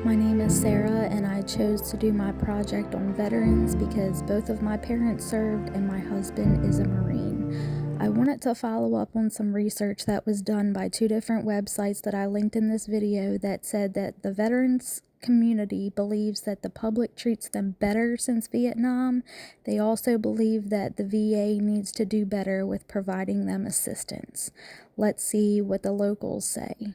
My name is Sarah, and I chose to do my project on veterans because both of my parents served and my husband is a Marine. I wanted to follow up on some research that was done by two different websites that I linked in this video that said that the veterans community believes that the public treats them better since Vietnam. They also believe that the VA needs to do better with providing them assistance. Let's see what the locals say.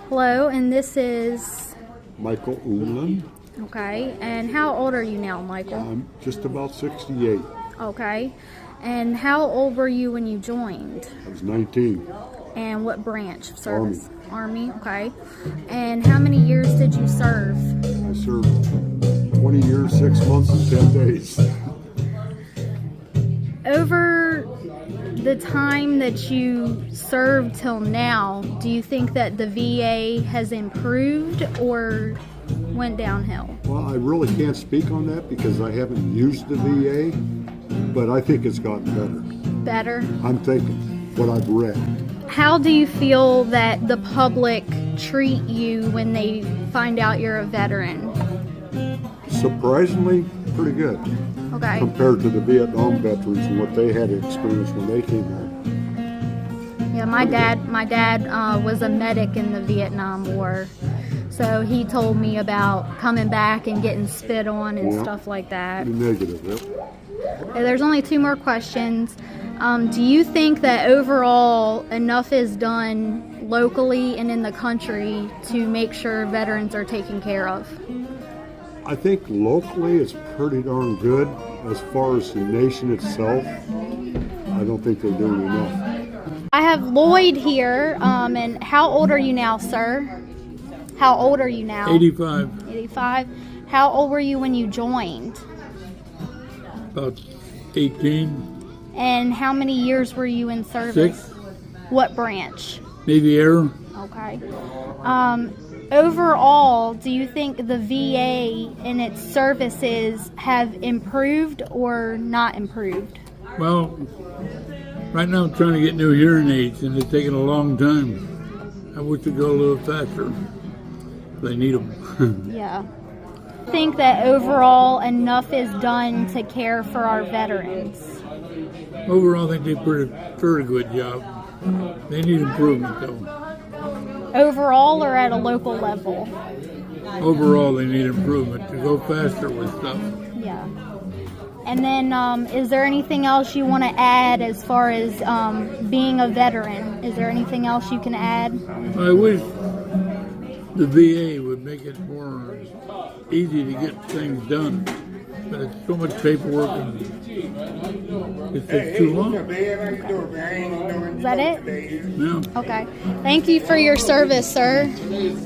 Hello, and this is Michael Umland. Okay, and how old are you now, Michael? I'm just about 68. Okay, and how old were you when you joined? I was 19. And what branch of service? Army, okay. And how many years did you serve? I served 20 years, 6 months, and 10 days. Over the time that you served till now, do you think that the VA has improved or went downhill? Well, I really can't speak on that because I haven't used the VA, but I think it's gotten better. Better? I'm thinking what I've read. How do you feel that the public treat you when they find out you're a veteran? Surprisingly, pretty good. Okay. Compared to the Vietnam veterans and what they had experienced when they came out. Yeah, my dad was a medic in the Vietnam War, so he told me about coming back and getting spit on and stuff like that. Negative, yep. There's only two more questions. Do you think that overall enough is done locally and in the country to make sure veterans are taken care of? I think locally it's pretty darn good. As far as the nation itself, I don't think they're doing enough. I have Lloyd here, and how old are you now, sir? How old are you now? 85. 85. How old were you when you joined? About 18. And how many years were you in service? 6. What branch? Navy Air. Okay. Overall, do you think the VA and its services have improved or not improved? Well, right now I'm trying to get new hearing aids, and it's taking a long time. I wish it'd go a little faster. They need them. Yeah. I think that overall enough is done to care for our veterans. Overall, I think they did a pretty good job. They need improvement, though. Overall or at a local level? Overall, they need improvement to go faster with stuff. Yeah. And then, is there anything else you want to add as far as being a veteran? Is there anything else you can add? I wish the VA would make it more easy to get things done. But it's so much paperwork and it takes too long. Is that it? Yeah. Okay. Thank you for your service, sir.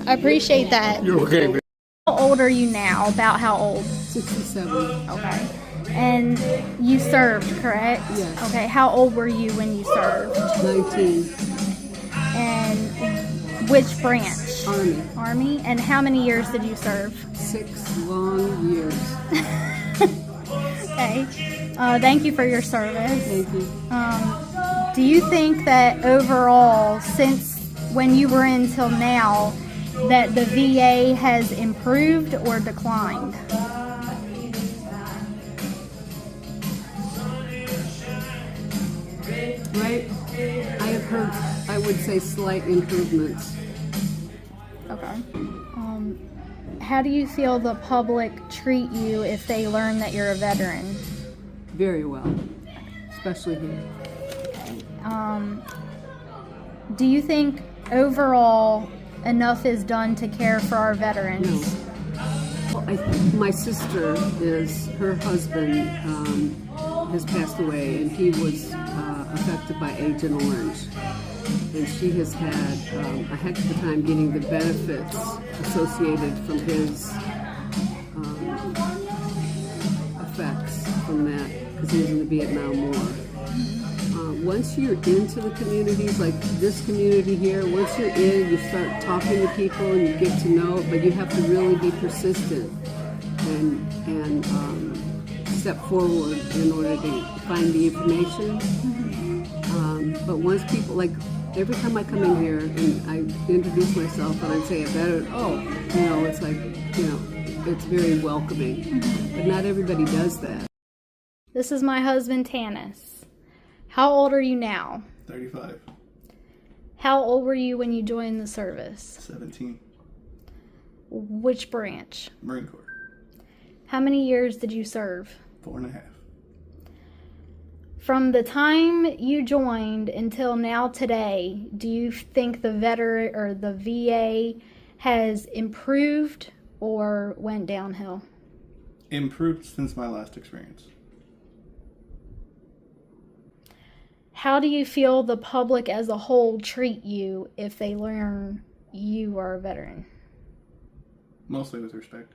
I appreciate that. You're okay, man. How old are you now? About how old? 67. Okay. And you served, correct? Yes. Okay. How old were you when you served? 19. And which branch? Army. Army. And how many years did you serve? 6 long years. Okay. Thank you for your service. Thank you. Do you think that overall, since when you were in till now, that the VA has improved or declined? Right? I have heard, I would say, slight improvements. Okay. How do you feel the public treat you if they learn that you're a veteran? Very well. Especially here. Do you think overall enough is done to care for our veterans? No. Well, my sister her husband has passed away, and he was affected by Agent Orange. And she has had a heck of a time getting the benefits associated from his effects from that, because he was in the Vietnam War. Once you're into the communities, like this community here, once you're in, you start talking to people and you get to know it, but you have to really be persistent and step forward in order to find the information. But once people, like, every time I come in here and I introduce myself and I say a veteran, it's like, it's very welcoming. But not everybody does that. This is my husband, Tanis. How old are you now? 35. How old were you when you joined the service? 17. Which branch? Marine Corps. How many years did you serve? 4.5. From the time you joined until now today, do you think the veteran or the VA has improved or went downhill? Improved since my last experience. How do you feel the public as a whole treat you if they learn you are a veteran? Mostly with respect.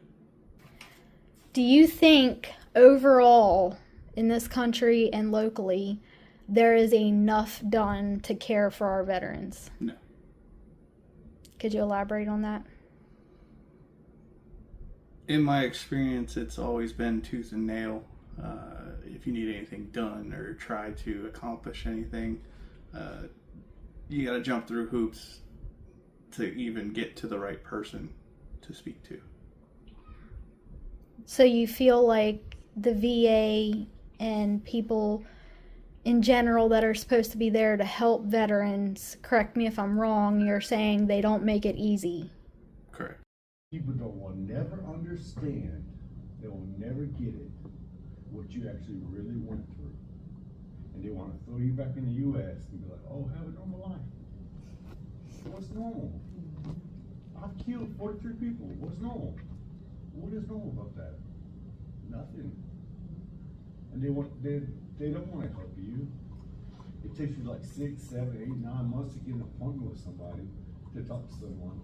Do you think overall in this country and locally there is enough done to care for our veterans? No. Could you elaborate on that? In my experience, it's always been tooth and nail. If you need anything done or try to accomplish anything, you got to jump through hoops to even get to the right person to speak to. So you feel like the VA and people in general that are supposed to be there to help veterans, correct me if I'm wrong, you're saying they don't make it easy. Correct. People will never understand, they will never get it, what you actually really went through. And they want to throw you back in the U.S. and be like, oh, have a normal life. What's normal? I've killed 43 people. What's normal? What is normal about that? Nothing. And they don't want to help you. It takes you like 6, 7, 8, 9 months to get an appointment with somebody to talk to someone.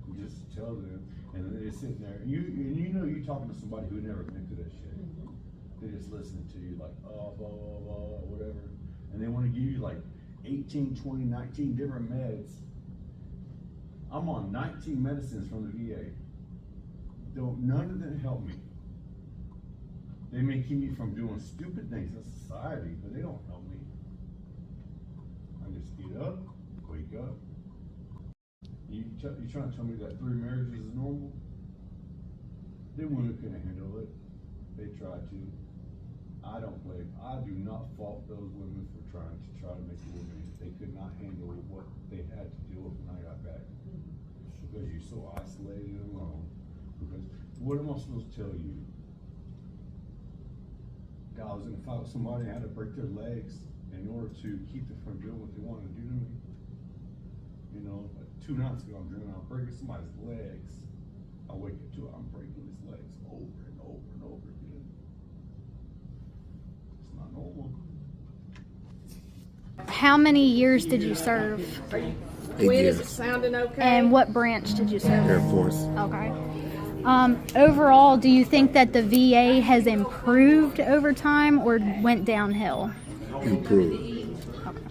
You just tell them, and then they're sitting there, and you know you're talking to somebody who never been through that shit. They're just listening to you like, oh, blah, blah, blah, whatever. And they want to give you like 18, 20, 19 different meds. I'm on 19 medicines from the VA. None of them help me. They may keep me from doing stupid things in society, but they don't help me. I just get up, wake up. You trying to tell me that 3 marriages is normal? They couldn't handle it. They tried to. I do not fault those women for trying to make a woman. They could not handle what they had to deal with when I got back. Because you're so isolated and alone. Because what am I supposed to tell you? God, I was in a fight with somebody and I had to break their legs in order to keep them from doing what they wanted to do to me. You know, like 2 nights ago I'm dreaming I'm breaking somebody's legs. I wake up to it, I'm breaking his legs over and over and over again. It's not normal. How many years did you serve? 8 years. And what branch did you serve? Air Force. Okay. Overall, do you think that the VA has improved over time or went downhill? Improved. Okay.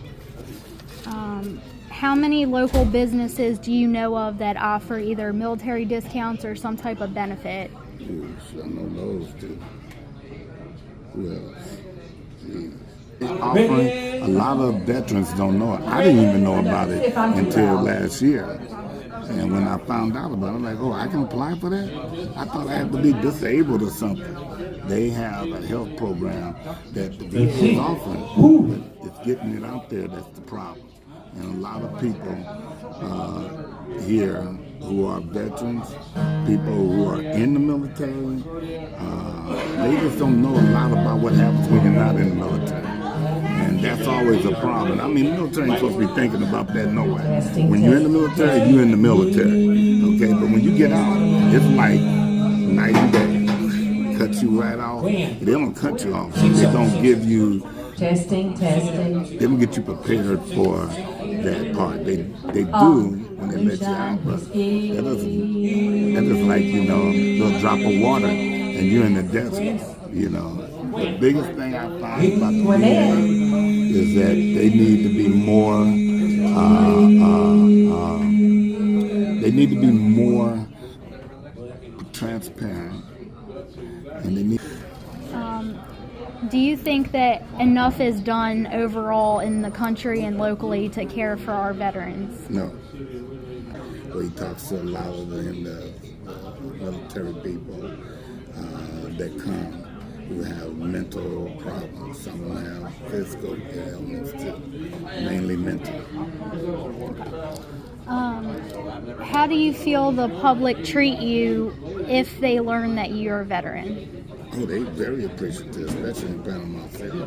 How many local businesses do you know of that offer either military discounts or some type of benefit? I know those two. Who else? Offering, a lot of veterans don't know it. I didn't even know about it until last year. And when I found out about it, I'm like, oh, I can apply for that? I thought I had to be disabled or something. They have a health program that the VA is offering, but it's getting it out there that's the problem. And a lot of people here who are veterans, people who are in the military, they just don't know a lot about what happens when you're not in the military. And that's always a problem. I mean, the military ain't supposed to be thinking about that no way. When you're in the military, you're in the military. Okay, but when you get out, it's like night and day. Cut you right off. They don't cut you off. They don't give you Testing. They don't get you prepared for that part. They do when they let you out, but that is like, you know, a little drop of water and you're in the desert, you know. The biggest thing I find about the VA is that they need to be more transparent, and they need Do you think that enough is done overall in the country and locally to care for our veterans? No. Well, he talks to a lot of the military people that come who have mental problems. Some will have physical ailments too, mainly mental. How do you feel the public treat you if they learn that you're a veteran? Oh, they very appreciative, especially in Panama City.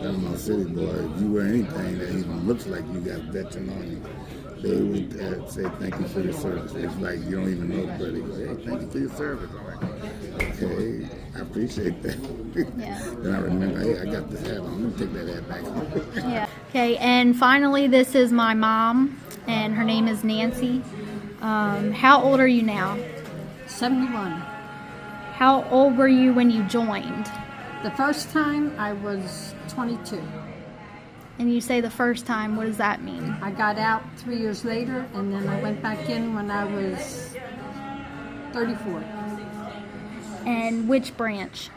Panama City, boy, if you wear anything that even looks like you got veteran on you, they would say thank you for your service. It's like you don't even know, but they go, hey, thank you for your service. I'm like, okay, I appreciate that. Yeah. Then I remember, hey, I got this hat on. I'm going to take that hat back. Yeah. Okay, and finally, this is my mom, and her name is Nancy. How old are you now? 71. How old were you when you joined? The first time I was 22. And you say the first time, what does that mean? I got out 3 years later, and then I went back in when I was 34. And which branch?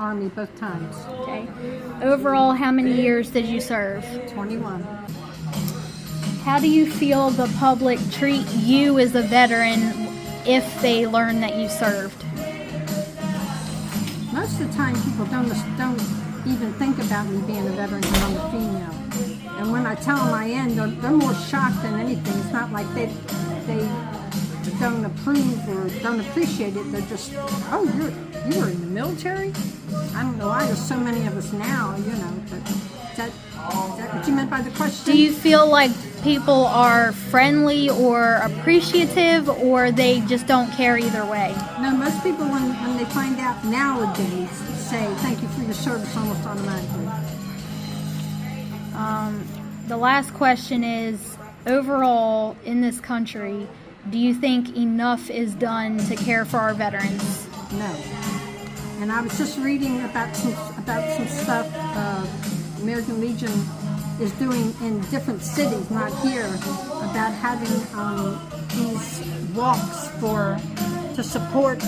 Army both times. Okay. Overall, how many years did you serve? 21. How do you feel the public treat you as a veteran if they learn that you served? Most of the time, people don't even think about me being a veteran because I'm a female. And when I tell them I am, they're more shocked than anything. It's not like they don't approve or don't appreciate it. They're just, oh, you were in the military? I don't know why there's so many of us now, you know. But is that what you meant by the question? Do you feel like people are friendly or appreciative, or they just don't care either way? No, most people, when they find out nowadays, say thank you for your service almost automatically. The last question is, overall in this country, do you think enough is done to care for our veterans? No. And I was just reading about some stuff American Legion is doing in different cities, not here, about having these walks to support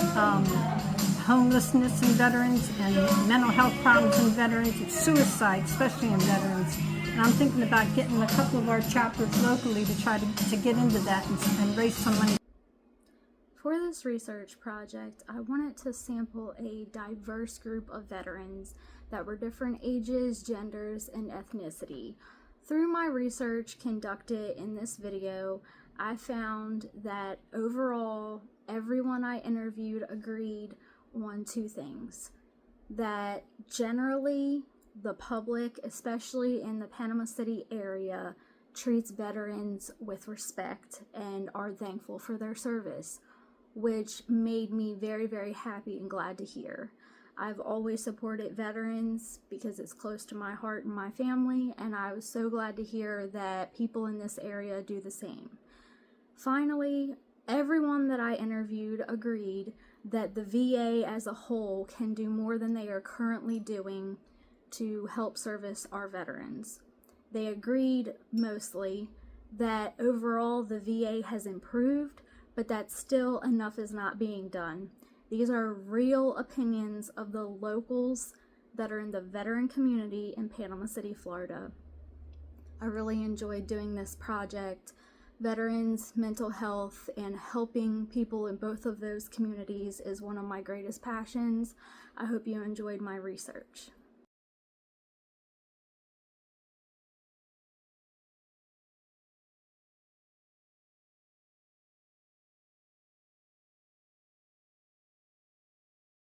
homelessness in veterans and mental health problems in veterans and suicide, especially in veterans. And I'm thinking about getting a couple of our chapters locally to try to get into that and raise some money. For this research project, I wanted to sample a diverse group of veterans that were different ages, genders, and ethnicity. Through my research conducted in this video, I found that overall, everyone I interviewed agreed on two things. That generally, the public, especially in the Panama City area, treats veterans with respect and are thankful for their service, which made me very, very happy and glad to hear. I've always supported veterans because it's close to my heart and my family, and I was so glad to hear that people in this area do the same. Finally, everyone that I interviewed agreed that the VA as a whole can do more than they are currently doing to help service our veterans. They agreed mostly that overall the VA has improved, but that still enough is not being done. These are real opinions of the locals that are in the veteran community in Panama City, Florida. I really enjoyed doing this project. Veterans, mental health, and helping people in both of those communities is one of my greatest passions. I hope you enjoyed my research.